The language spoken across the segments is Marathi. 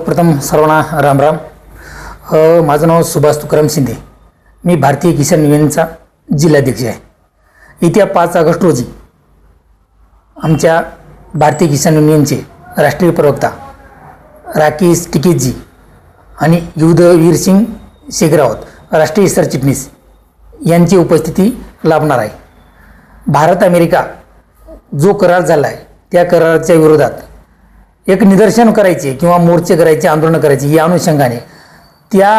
सर्वप्रथम सर्वांना राम राम. माझं नाव सुभाष तुकाराम शिंदे. मी भारतीय किसान युनियनचा जिल्हाध्यक्ष आहे. येत्या 5 ऑगस्ट रोजी आमच्या भारतीय किसान युनियनचे राष्ट्रीय प्रवक्ता राकेश टिकेतजी आणि युद्धवीर सिंग शेगरावत राष्ट्रीय सरचिटणीस यांची उपस्थिती लाभणार आहे. भारत अमेरिका जो करार झाला आहे त्या कराराच्या विरोधात एक निदर्शन करायचे किंवा मोर्चे करायचे, आंदोलन करायचे या अनुषंगाने त्या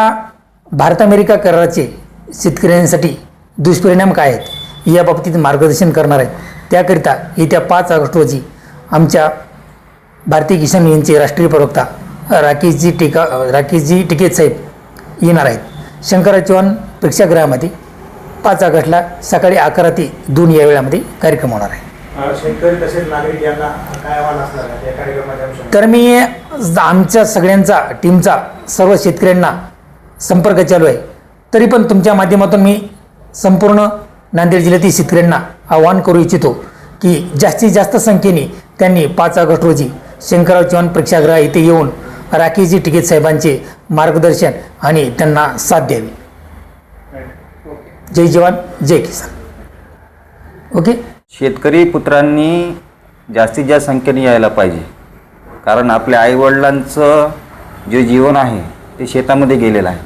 भारत अमेरिका कराराचे शेतकऱ्यांसाठी दुष्परिणाम काय आहेत या बाबतीत मार्गदर्शन करणार आहेत. त्याकरिता येत्या 5 ऑगस्ट रोजी आमच्या भारतीय किसान युनियनचे राष्ट्रीय प्रवक्ता राकेशजी टिकेत साहेब येणार आहेत. शंकरराव चव्हाण प्रेक्षागृहामध्ये 5 ऑगस्टला सकाळी 11 ते 2 या वेळामध्ये कार्यक्रम होणार आहे. शेतकरी तसेच नागरिक यांना काय आव्हान असणार आहे या कार्यक्रमाच्या? तर मी आमच्या सगळ्यांचा टीमचा सर्व शेतकऱ्यांना संपर्क चालू आहे. तरी पण तुमच्या माध्यमातून मी संपूर्ण नांदेड जिल्ह्यातील शेतकऱ्यांना आवाहन करू इच्छितो की जास्तीत जास्त संख्येने त्यांनी 5 ऑगस्ट रोजी शंकरराव चव्हाण प्रेक्षागृह येथे येऊन राकेशजी टिकेत साहेबांचे मार्गदर्शन आणि त्यांना साथ द्यावी. जय जवान जय किसान. ओके. शेतकरी पुत्रांनी जास्तीत जास्त संख्येने यायला पाहिजे, कारण आपल्या आईवडिलांचं जे जीवन आहे ते शेतामध्ये गेलेलं आहे.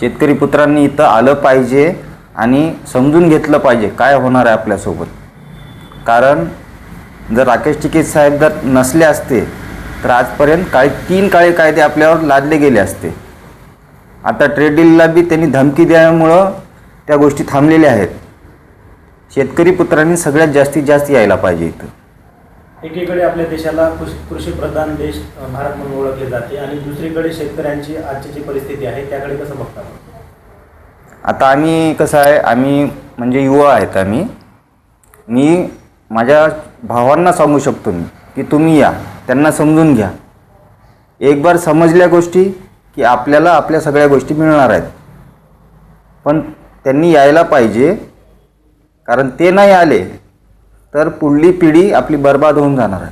शेतकरी पुत्रांनी इथं आलं पाहिजे आणि समजून घेतलं पाहिजे काय होणार आहे आपल्यासोबत. कारण जर राकेश टिकेत साहेब जर नसले असते तर आजपर्यंत 3 काळे कायदे आपल्यावर लादले गेले असते. आता ट्रेड डीलला बी त्यांनी धमकी दिल्यामुळं त्या गोष्टी थांबलेल्या आहेत. शेतकरी पुत्रांनी सगळ्यात जास्तीत जास्त यायला पाहिजे इथं. एकीकडे आपल्या देशाला कृषीप्रधान देश भारत म्हणून ओळखले जाते आणि दुसरीकडे शेतकऱ्यांची आजची जी परिस्थिती आहे त्याकडे कसं बघता? आता आम्ही कसं आहे, आम्ही म्हणजे युवा आहेत. मी माझ्या भावांना सांगू शकतो की तुम्ही या, त्यांना समजून घ्या. एक बार समजल्या गोष्टी की आपल्याला आपल्या सगळ्या गोष्टी मिळणार आहेत. पण त्यांनी यायला पाहिजे, कारण ते नाही आले तर पुढली पिढी आपली बर्बाद होऊन जाणार आहे.